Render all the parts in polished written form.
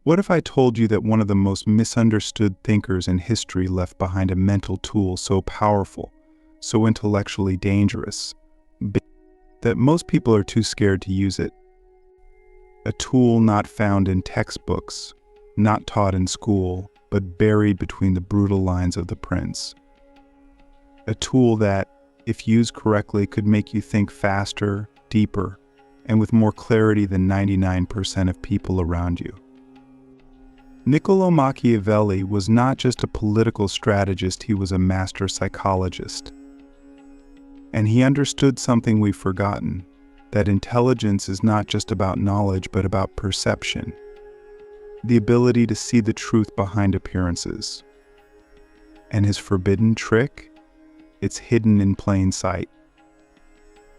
What if I told you that one of the most misunderstood thinkers in history left behind a mental tool so powerful, so intellectually dangerous, that most people are too scared to use it? A tool not found in textbooks, not taught in school, but buried between the brutal lines of the prints. A tool that, if used correctly, could make you think faster, deeper, and with more clarity than 99% of people around you. Niccolo Machiavelli was not just a political strategist, he was a master psychologist. And he understood something we've forgotten, that intelligence is not just about knowledge, but about perception. The ability to see the truth behind appearances. And his forbidden trick? It's hidden in plain sight.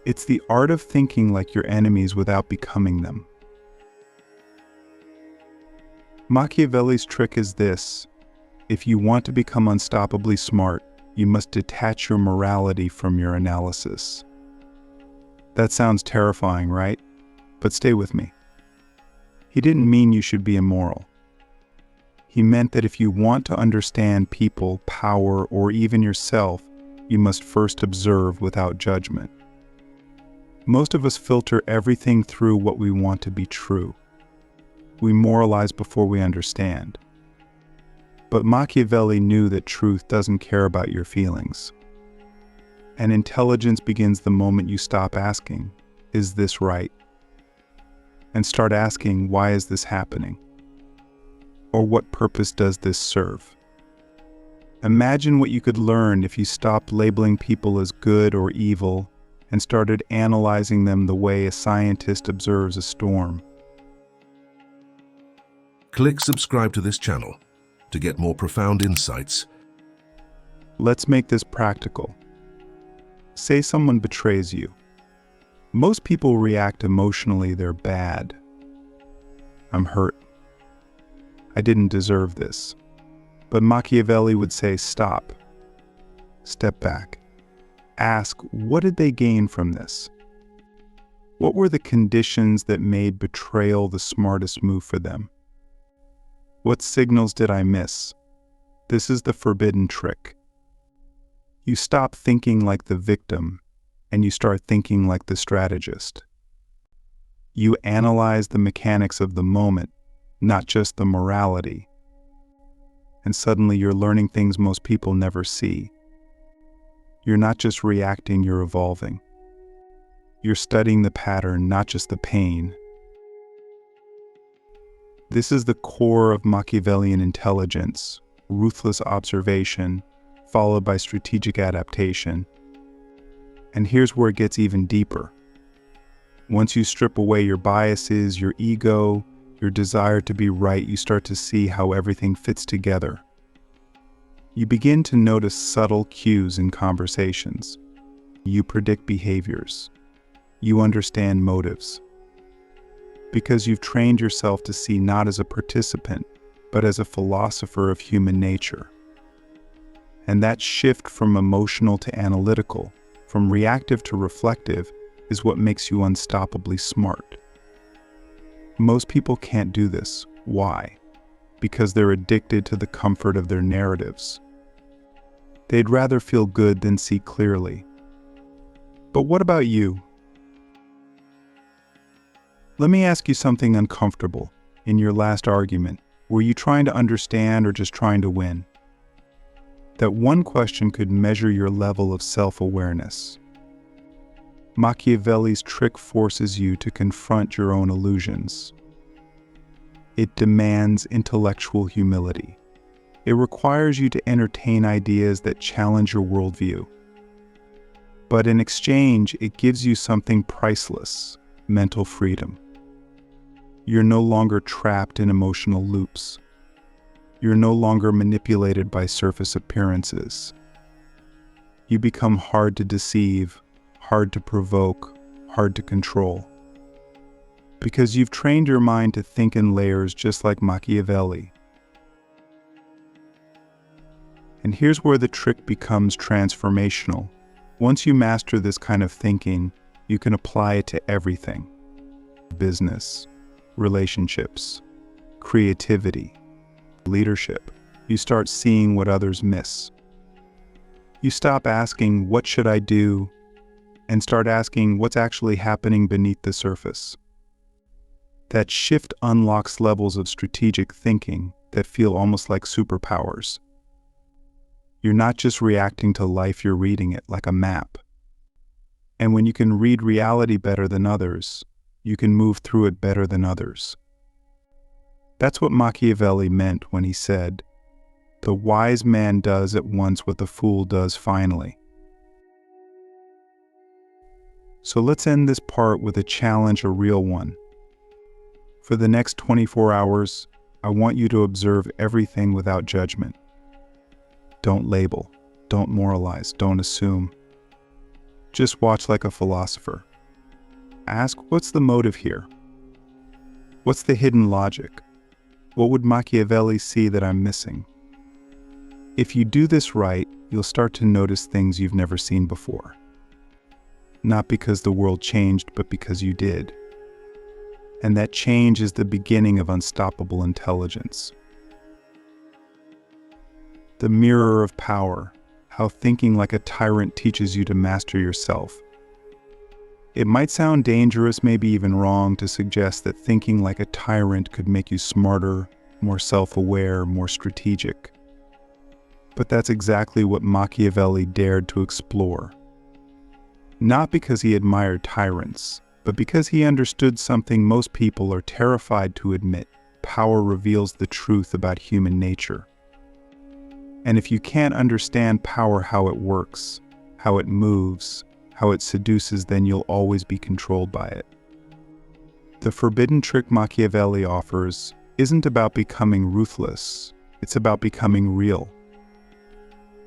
It's the art of thinking like your enemies without becoming them. Machiavelli's trick is this: if you want to become unstoppably smart, you must detach your morality from your analysis. That sounds terrifying, right? But stay with me. He didn't mean you should be immoral. He meant that if you want to understand people, power, or even yourself, you must first observe without judgment. Most of us filter everything through what we want to be true. We moralize before we understand. But Machiavelli knew that truth doesn't care about your feelings. And intelligence begins the moment you stop asking, "Is this right?" and start asking, "Why is this happening?" Or "What purpose does this serve?" Imagine what you could learn if you stopped labeling people as good or evil and started analyzing them the way a scientist observes a storm. Click subscribe to this channel to get more profound insights. Let's make this practical. Say someone betrays you. Most people react emotionally, they're bad. I'm hurt. I didn't deserve this. But Machiavelli would say, stop. Step back. Ask, what did they gain from this? What were the conditions that made betrayal the smartest move for them? What signals did I miss? This is the forbidden trick. You stop thinking like the victim, and you start thinking like the strategist. You analyze the mechanics of the moment, not just the morality. And suddenly you're learning things most people never see. You're not just reacting, you're evolving. You're studying the pattern, not just the pain. This is the core of Machiavellian intelligence: ruthless observation, followed by strategic adaptation. And here's where it gets even deeper. Once you strip away your biases, your ego, your desire to be right, you start to see how everything fits together. You begin to notice subtle cues in conversations. You predict behaviors. You understand motives. Because you've trained yourself to see not as a participant, but as a philosopher of human nature. And that shift from emotional to analytical, from reactive to reflective, is what makes you unstoppably smart. Most people can't do this. Why? Because they're addicted to the comfort of their narratives. They'd rather feel good than see clearly. But what about you? Let me ask you something uncomfortable. In your last argument, were you trying to understand or just trying to win? That one question could measure your level of self-awareness. Machiavelli's trick forces you to confront your own illusions. It demands intellectual humility. It requires you to entertain ideas that challenge your worldview. But in exchange, it gives you something priceless: mental freedom. You're no longer trapped in emotional loops. You're no longer manipulated by surface appearances. You become hard to deceive, hard to provoke, hard to control. Because you've trained your mind to think in layers just like Machiavelli. And here's where the trick becomes transformational. Once you master this kind of thinking, you can apply it to everything: business, relationships, creativity, leadership. You start seeing what others miss. You stop asking, "What should I do?" and start asking, "What's actually happening beneath the surface?" That shift unlocks levels of strategic thinking that feel almost like superpowers. You're not just reacting to life, you're reading it like a map. And when you can read reality better than others, you can move through it better than others. That's what Machiavelli meant when he said, "The wise man does at once what the fool does finally." So let's end this part with a challenge, a real one. For the next 24 hours, I want you to observe everything without judgment. Don't label, don't moralize, don't assume. Just watch like a philosopher. Ask, what's the motive here? What's the hidden logic? What would Machiavelli see that I'm missing? If you do this right, you'll start to notice things you've never seen before. Not because the world changed, but because you did. And that change is the beginning of unstoppable intelligence. The mirror of power, how thinking like a tyrant teaches you to master yourself. It might sound dangerous, maybe even wrong, to suggest that thinking like a tyrant could make you smarter, more self-aware, more strategic. But that's exactly what Machiavelli dared to explore. Not because he admired tyrants, but because he understood something most people are terrified to admit: power reveals the truth about human nature. And if you can't understand power, how it works, how it moves, how it seduces, then you'll always be controlled by it. The forbidden trick Machiavelli offers isn't about becoming ruthless, it's about becoming real.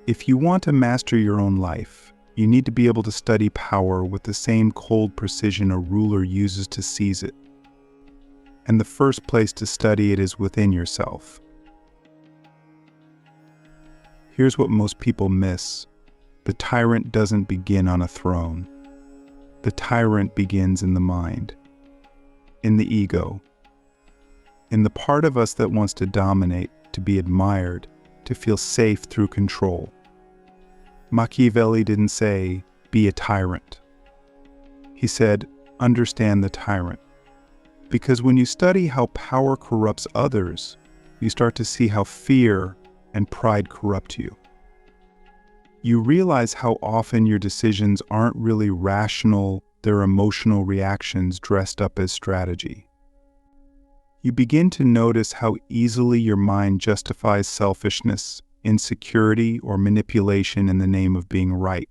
If you want to master your own life, you need to be able to study power with the same cold precision a ruler uses to seize it. And the first place to study it is within yourself. Here's what most people miss. The tyrant doesn't begin on a throne. The tyrant begins in the mind, in the ego, in the part of us that wants to dominate, to be admired, to feel safe through control. Machiavelli didn't say, "Be a tyrant." He said, "Understand the tyrant." Because when you study how power corrupts others, you start to see how fear and pride corrupt you. You realize how often your decisions aren't really rational, they're emotional reactions dressed up as strategy. You begin to notice how easily your mind justifies selfishness, insecurity, or manipulation in the name of being right.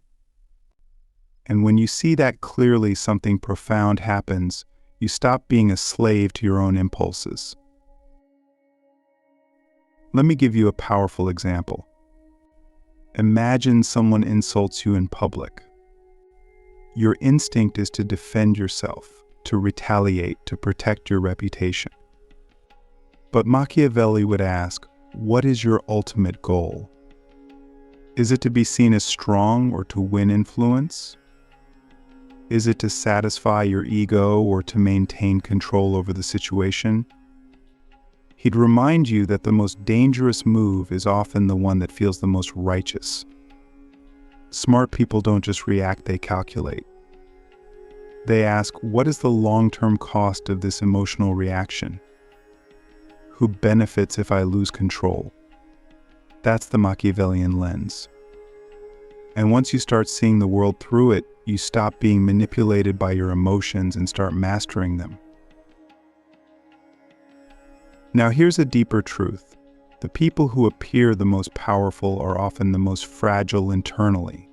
And when you see that clearly, something profound happens. You stop being a slave to your own impulses. Let me give you a powerful example. Imagine someone insults you in public. Your instinct is to defend yourself, to retaliate, to protect your reputation. But Machiavelli would ask, what is your ultimate goal? Is it to be seen as strong or to win influence? Is it to satisfy your ego or to maintain control over the situation? He'd remind you that the most dangerous move is often the one that feels the most righteous. Smart people don't just react, they calculate. They ask, what is the long-term cost of this emotional reaction? Who benefits if I lose control? That's the Machiavellian lens. And once you start seeing the world through it, you stop being manipulated by your emotions and start mastering them. Now here's a deeper truth. The people who appear the most powerful are often the most fragile internally.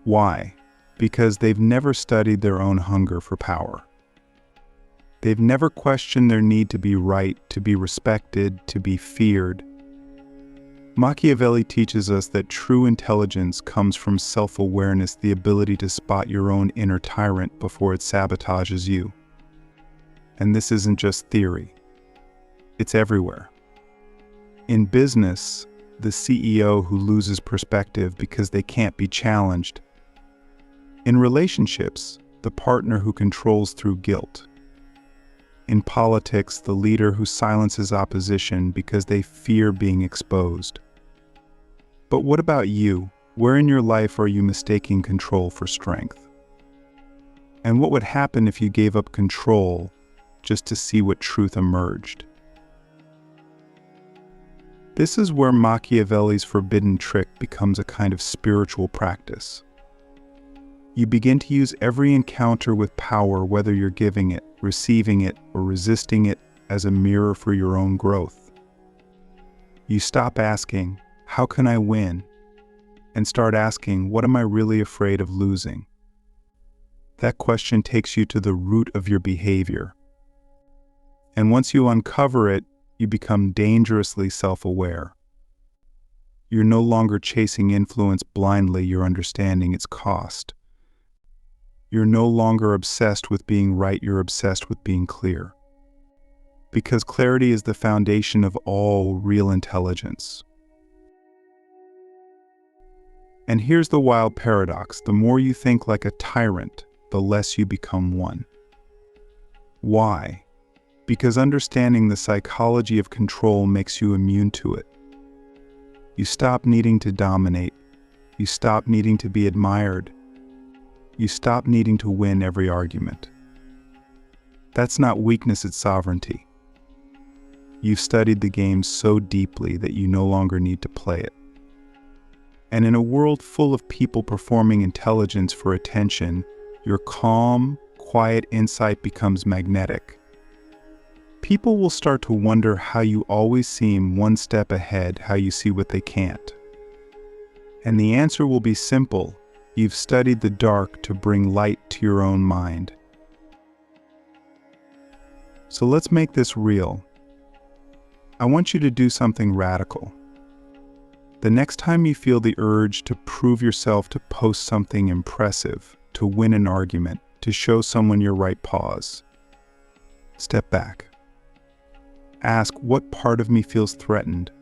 Why? Because they've never studied their own hunger for power. They've never questioned their need to be right, to be respected, to be feared. Machiavelli teaches us that true intelligence comes from self-awareness, the ability to spot your own inner tyrant before it sabotages you. And this isn't just theory. It's everywhere. In business, the CEO who loses perspective because they can't be challenged. In relationships, the partner who controls through guilt. In politics, the leader who silences opposition because they fear being exposed. But what about you? Where in your life are you mistaking control for strength? And what would happen if you gave up control just to see what truth emerged? This is where Machiavelli's forbidden trick becomes a kind of spiritual practice. You begin to use every encounter with power, whether you're giving it, receiving it, or resisting it, as a mirror for your own growth. You stop asking, "How can I win?" and start asking, "What am I really afraid of losing?" That question takes you to the root of your behavior. And once you uncover it, you become dangerously self-aware. You're no longer chasing influence blindly, you're understanding its cost. You're no longer obsessed with being right, you're obsessed with being clear. Because clarity is the foundation of all real intelligence. And here's the wild paradox: the more you think like a tyrant, the less you become one. Why? Because understanding the psychology of control makes you immune to it. You stop needing to dominate. You stop needing to be admired. You stop needing to win every argument. That's not weakness, it's sovereignty. You've studied the game so deeply that you no longer need to play it. And in a world full of people performing intelligence for attention, your calm, quiet insight becomes magnetic. People will start to wonder how you always seem one step ahead, how you see what they can't. And the answer will be simple: you've studied the dark to bring light to your own mind. So let's make this real. I want you to do something radical. The next time you feel the urge to prove yourself, to post something impressive, to win an argument, to show someone your right, pause. Step back. Ask, what part of me feels threatened?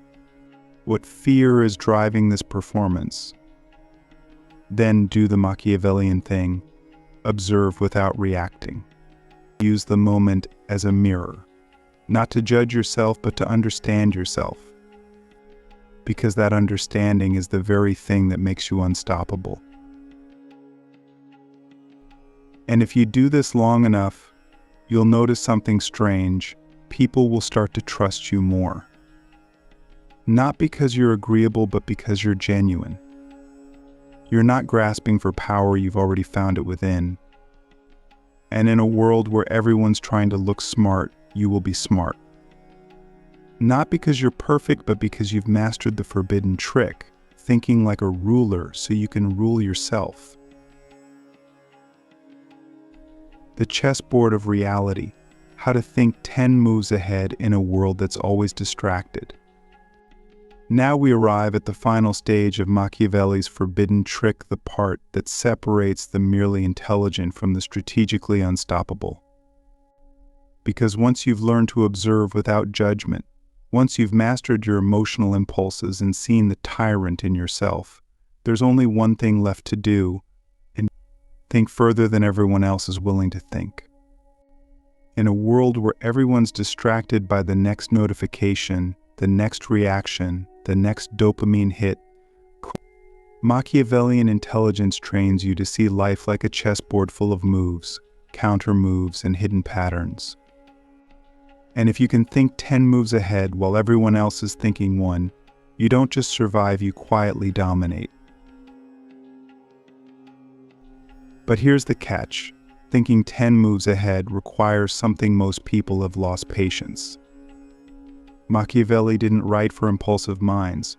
What fear is driving this performance? Then do the Machiavellian thing. Observe without reacting. Use the moment as a mirror, not to judge yourself, but to understand yourself. Because that understanding is the very thing that makes you unstoppable. And if you do this long enough, you'll notice something strange. People will start to trust you more. Not because you're agreeable, but because you're genuine. You're not grasping for power, you've already found it within. And in a world where everyone's trying to look smart, you will be smart. Not because you're perfect, but because you've mastered the forbidden trick, thinking like a ruler so you can rule yourself. The chessboard of reality, how to think 10 moves ahead in a world that's always distracted. Now we arrive at the final stage of Machiavelli's forbidden trick, the part that separates the merely intelligent from the strategically unstoppable. Because once you've learned to observe without judgment, once you've mastered your emotional impulses and seen the tyrant in yourself, there's only one thing left to do, and think further than everyone else is willing to think. In a world where everyone's distracted by the next notification, the next reaction, the next dopamine hit, Machiavellian intelligence trains you to see life like a chessboard full of moves, counter moves, and hidden patterns. And if you can think 10 moves ahead while everyone else is thinking one, you don't just survive, you quietly dominate. But here's the catch. Thinking 10 moves ahead requires something most people have lost: patience. Machiavelli didn't write for impulsive minds.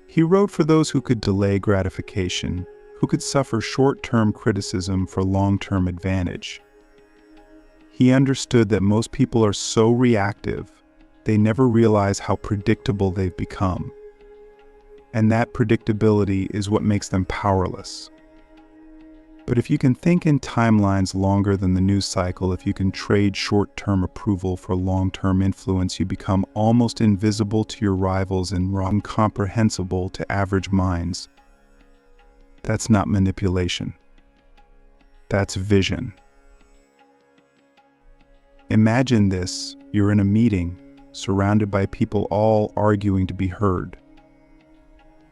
He wrote for those who could delay gratification, who could suffer short-term criticism for long-term advantage. He understood that most people are so reactive, they never realize how predictable they've become. And that predictability is what makes them powerless. But if you can think in timelines longer than the news cycle, if you can trade short-term approval for long-term influence, you become almost invisible to your rivals and incomprehensible to average minds. That's not manipulation. That's vision. Imagine this: you're in a meeting, surrounded by people all arguing to be heard.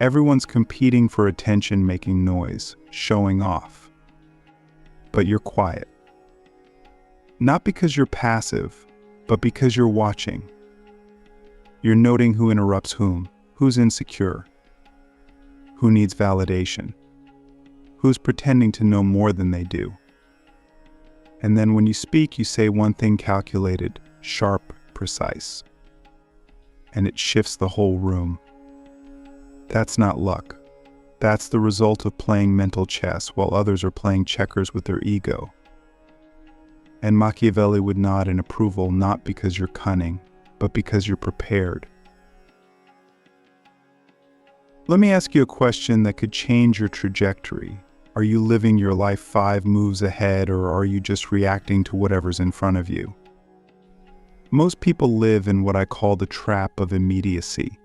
Everyone's competing for attention, making noise, showing off. But you're quiet. Not because you're passive, but because you're watching. You're noting who interrupts whom, who's insecure, who needs validation, who's pretending to know more than they do. And then when you speak, you say one thing calculated, sharp, precise. And it shifts the whole room. That's not luck. That's the result of playing mental chess while others are playing checkers with their ego. And Machiavelli would nod in approval, not because you're cunning, but because you're prepared. Let me ask you a question that could change your trajectory. Are you living your life 5 moves ahead, or are you just reacting to whatever's in front of you? Most people live in what I call the trap of immediacy.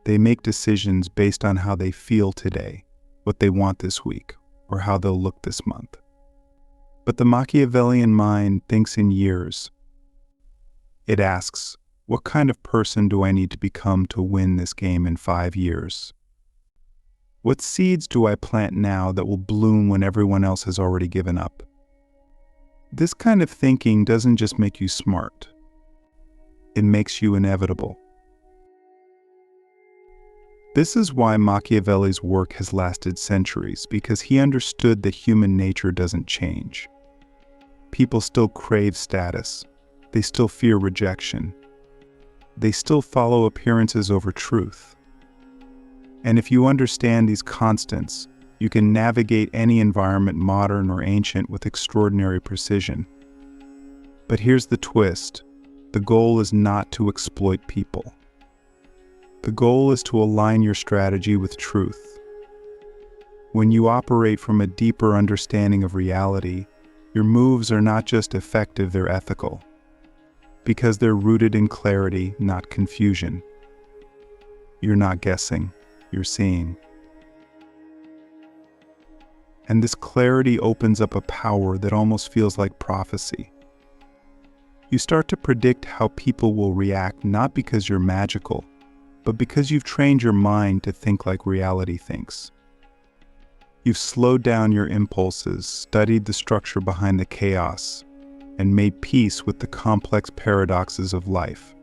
They make decisions based on how they feel today, what they want this week, or how they'll look this month. But the Machiavellian mind thinks in years. It asks, what kind of person do I need to become to win this game in 5 years? What seeds do I plant now that will bloom when everyone else has already given up? This kind of thinking doesn't just make you smart. It makes you inevitable. This is why Machiavelli's work has lasted centuries, because he understood that human nature doesn't change. People still crave status. They still fear rejection. They still follow appearances over truth. And if you understand these constants, you can navigate any environment, modern or ancient, with extraordinary precision. But here's the twist. The goal is not to exploit people. The goal is to align your strategy with truth. When you operate from a deeper understanding of reality, your moves are not just effective, they're ethical. Because they're rooted in clarity, not confusion. You're not guessing, you're seeing. And this clarity opens up a power that almost feels like prophecy. You start to predict how people will react, not because you're magical, but because you've trained your mind to think like reality thinks. You've slowed down your impulses, studied the structure behind the chaos, and made peace with the complex paradoxes of life.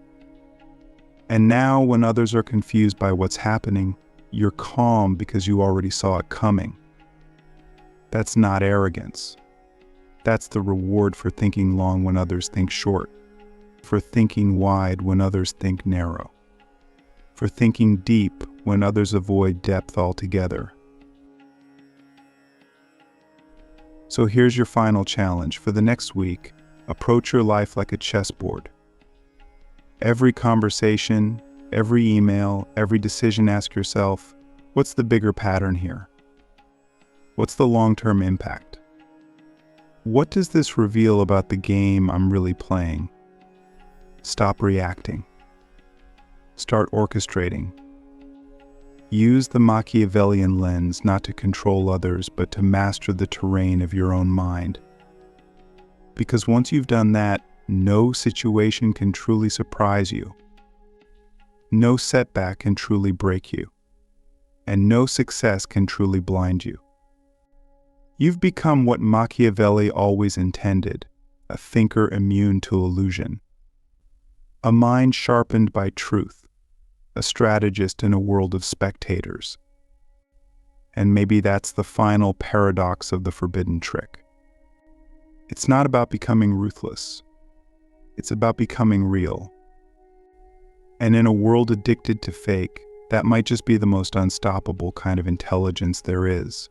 And now, when others are confused by what's happening, you're calm because you already saw it coming. That's not arrogance. That's the reward for thinking long when others think short, for thinking wide when others think narrow, for thinking deep when others avoid depth altogether. So here's your final challenge. For the next week, approach your life like a chessboard. Every conversation, every email, every decision, ask yourself, what's the bigger pattern here? What's the long-term impact? What does this reveal about the game I'm really playing? Stop reacting. Start orchestrating. Use the Machiavellian lens not to control others, but to master the terrain of your own mind. Because once you've done that, no situation can truly surprise you. No setback can truly break you. And no success can truly blind you. You've become what Machiavelli always intended, a thinker immune to illusion. A mind sharpened by truth, a strategist in a world of spectators. And maybe that's the final paradox of the forbidden trick. It's not about becoming ruthless. It's about becoming real. And in a world addicted to fake, that might just be the most unstoppable kind of intelligence there is.